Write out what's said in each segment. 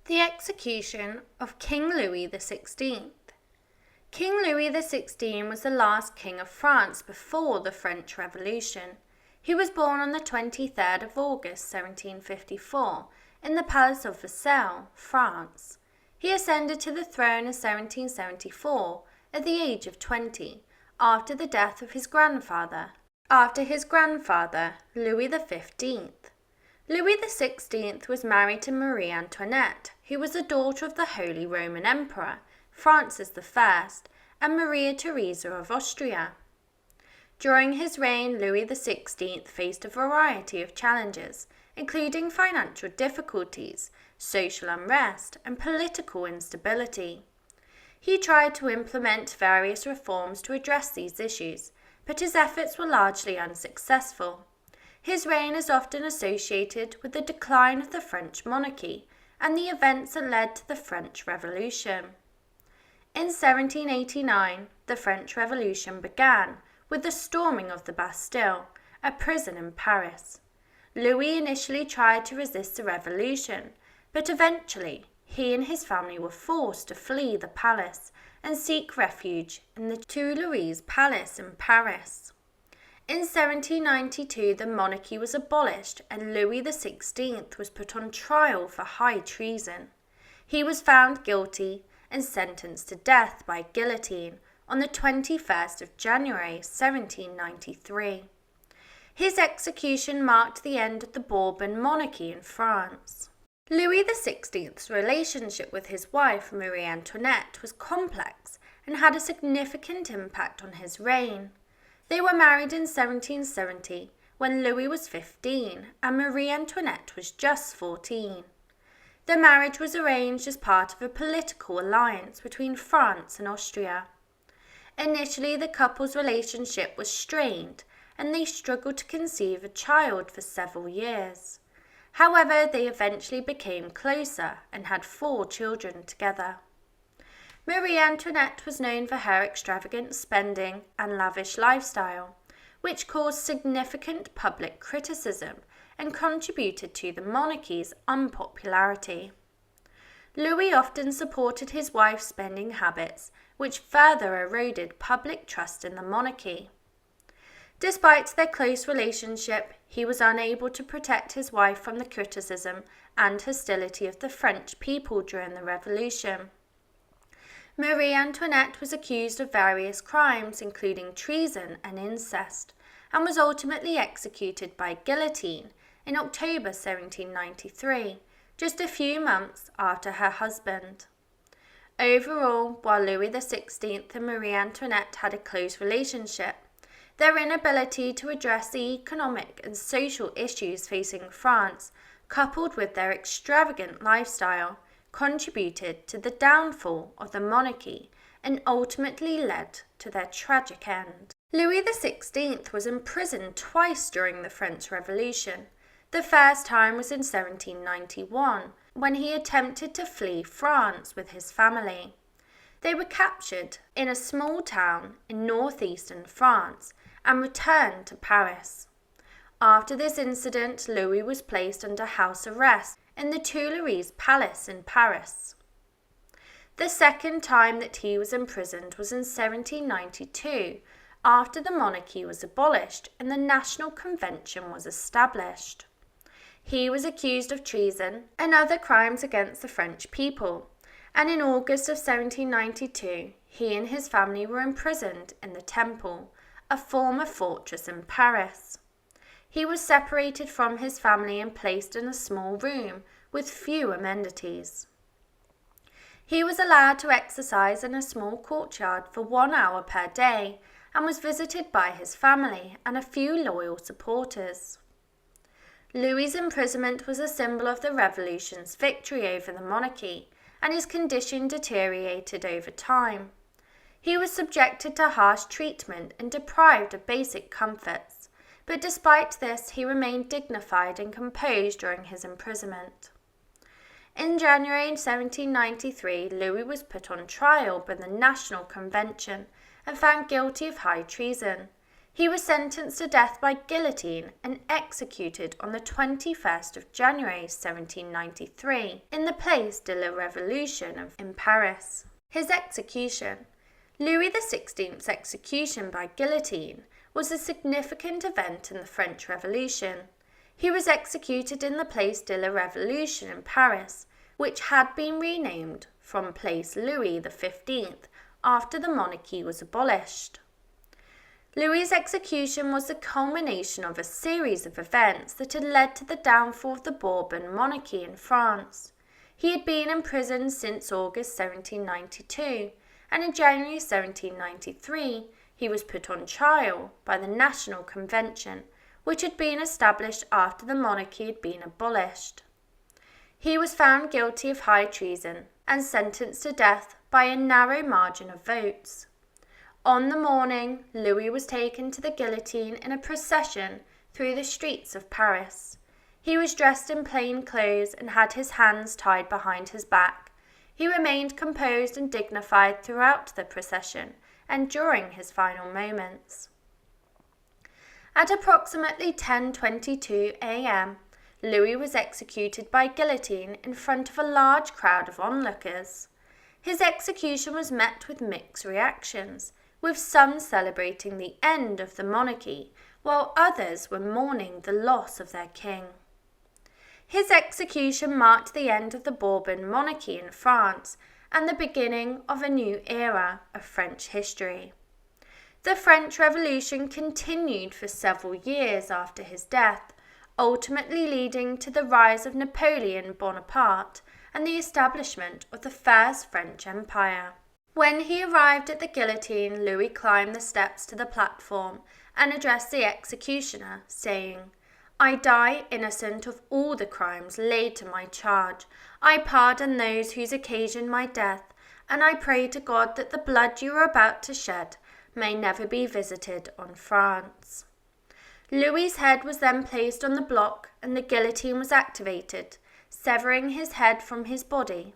The execution of King Louis XVI. King Louis XVI was the last king of France before the French Revolution. He was born on the 23rd of August 1754 in the Palace of Versailles, France. He ascended to the throne in 1774 at the age of 20, after the death of his grandfather, Louis XV. Louis XVI was married to Marie Antoinette, who was the daughter of the Holy Roman Emperor, Francis I, and Maria Theresa of Austria. During his reign, Louis XVI faced a variety of challenges, including financial difficulties, social unrest, and political instability. He tried to implement various reforms to address these issues, but his efforts were largely unsuccessful. His reign is often associated with the decline of the French monarchy and the events that led to the French Revolution. In 1789, the French Revolution began with the storming of the Bastille, a prison in Paris. Louis initially tried to resist the revolution, but eventually he and his family were forced to flee the palace and seek refuge in the Tuileries Palace in Paris. In 1792, the monarchy was abolished and Louis XVI was put on trial for high treason. He was found guilty and sentenced to death by guillotine on the 21st of January 1793. His execution marked the end of the Bourbon monarchy in France. Louis XVI's relationship with his wife Marie Antoinette was complex and had a significant impact on his reign. They were married in 1770 when Louis was 15 and Marie Antoinette was just 14. The marriage was arranged as part of a political alliance between France and Austria. Initially, the couple's relationship was strained and they struggled to conceive a child for several years. However, they eventually became closer and had 4 children together. Marie Antoinette was known for her extravagant spending and lavish lifestyle, which caused significant public criticism and contributed to the monarchy's unpopularity. Louis often supported his wife's spending habits, which further eroded public trust in the monarchy. Despite their close relationship, he was unable to protect his wife from the criticism and hostility of the French people during the Revolution. Marie Antoinette was accused of various crimes, including treason and incest, and was ultimately executed by guillotine in October 1793, just a few months after her husband. Overall, while Louis XVI and Marie Antoinette had a close relationship, their inability to address the economic and social issues facing France, coupled with their extravagant lifestyle, contributed to the downfall of the monarchy and ultimately led to their tragic end. Louis XVI was imprisoned twice during the French Revolution. The first time was in 1791, when he attempted to flee France with his family. They were captured in a small town in northeastern France and returned to Paris. After this incident, Louis was placed under house arrest in the Tuileries Palace in Paris. The second time that he was imprisoned was in 1792, after the monarchy was abolished and the National Convention was established. He was accused of treason and other crimes against the French people, and in August of 1792, he and his family were imprisoned in the Temple, a former fortress in Paris. He was separated from his family and placed in a small room with few amenities. He was allowed to exercise in a small courtyard for 1 hour per day and was visited by his family and a few loyal supporters. Louis's imprisonment was a symbol of the Revolution's victory over the monarchy, and his condition deteriorated over time. He was subjected to harsh treatment and deprived of basic comforts, but despite this, he remained dignified and composed during his imprisonment. In January 1793, Louis was put on trial by the National Convention and found guilty of high treason. He was sentenced to death by guillotine and executed on the 21st of January 1793 in the Place de la Révolution in Paris. His execution. Louis XVI's execution by guillotine was a significant event in the French Revolution. He was executed in the Place de la Révolution in Paris, which had been renamed from Place Louis XV after the monarchy was abolished. Louis's execution was the culmination of a series of events that had led to the downfall of the Bourbon monarchy in France. He had been imprisoned since August 1792, and in January 1793 he was put on trial by the National Convention, which had been established after the monarchy had been abolished. He was found guilty of high treason and sentenced to death by a narrow margin of votes. On the morning, Louis was taken to the guillotine in a procession through the streets of Paris. He was dressed in plain clothes and had his hands tied behind his back. He remained composed and dignified throughout the procession and during his final moments. At approximately 10:22 a.m., Louis was executed by guillotine in front of a large crowd of onlookers. His execution was met with mixed reactions, with some celebrating the end of the monarchy, while others were mourning the loss of their king. His execution marked the end of the Bourbon monarchy in France and the beginning of a new era of French history. The French Revolution continued for several years after his death, ultimately leading to the rise of Napoleon Bonaparte and the establishment of the First French Empire. When he arrived at the guillotine, Louis climbed the steps to the platform and addressed the executioner, saying, "I die innocent of all the crimes laid to my charge. I pardon those whose occasioned my death, and I pray to God that the blood you are about to shed may never be visited on France." Louis's head was then placed on the block and the guillotine was activated, severing his head from his body.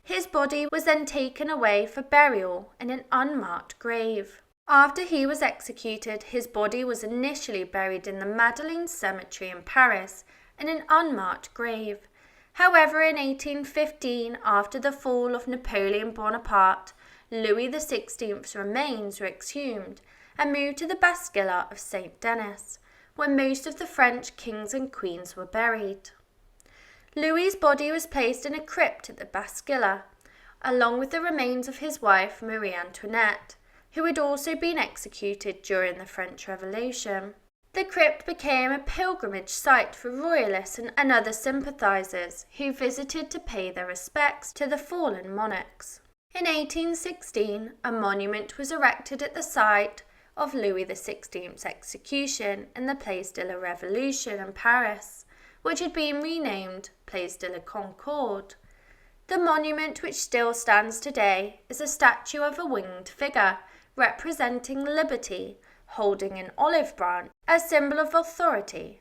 His body was then taken away for burial in an unmarked grave. After he was executed, his body was initially buried in the Madeleine Cemetery in Paris in an unmarked grave. However, in 1815, after the fall of Napoleon Bonaparte, Louis XVI's remains were exhumed and moved to the Basilica of Saint Denis, where most of the French kings and queens were buried. Louis's body was placed in a crypt at the Basilica, along with the remains of his wife Marie Antoinette, who had also been executed during the French Revolution. The crypt became a pilgrimage site for royalists and other sympathisers who visited to pay their respects to the fallen monarchs. In 1816, a monument was erected at the site of Louis XVI's execution in the Place de la Révolution in Paris, which had been renamed Place de la Concorde. The monument, which still stands today, is a statue of a winged figure representing liberty, holding an olive branch, a symbol of authority.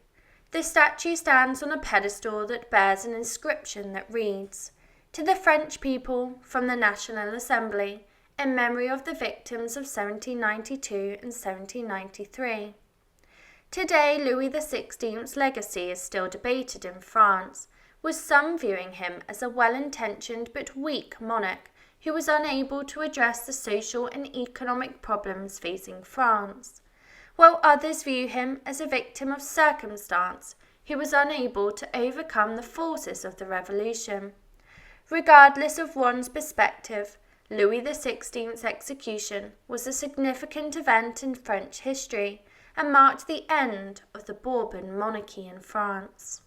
The statue stands on a pedestal that bears an inscription that reads, "To the French people from the National Assembly, in memory of the victims of 1792 and 1793. Today, Louis XVI's legacy is still debated in France, with some viewing him as a well-intentioned but weak monarch who was unable to address the social and economic problems facing France, while others view him as a victim of circumstance who was unable to overcome the forces of the revolution. Regardless of one's perspective, Louis XVI's execution was a significant event in French history and marked the end of the Bourbon monarchy in France.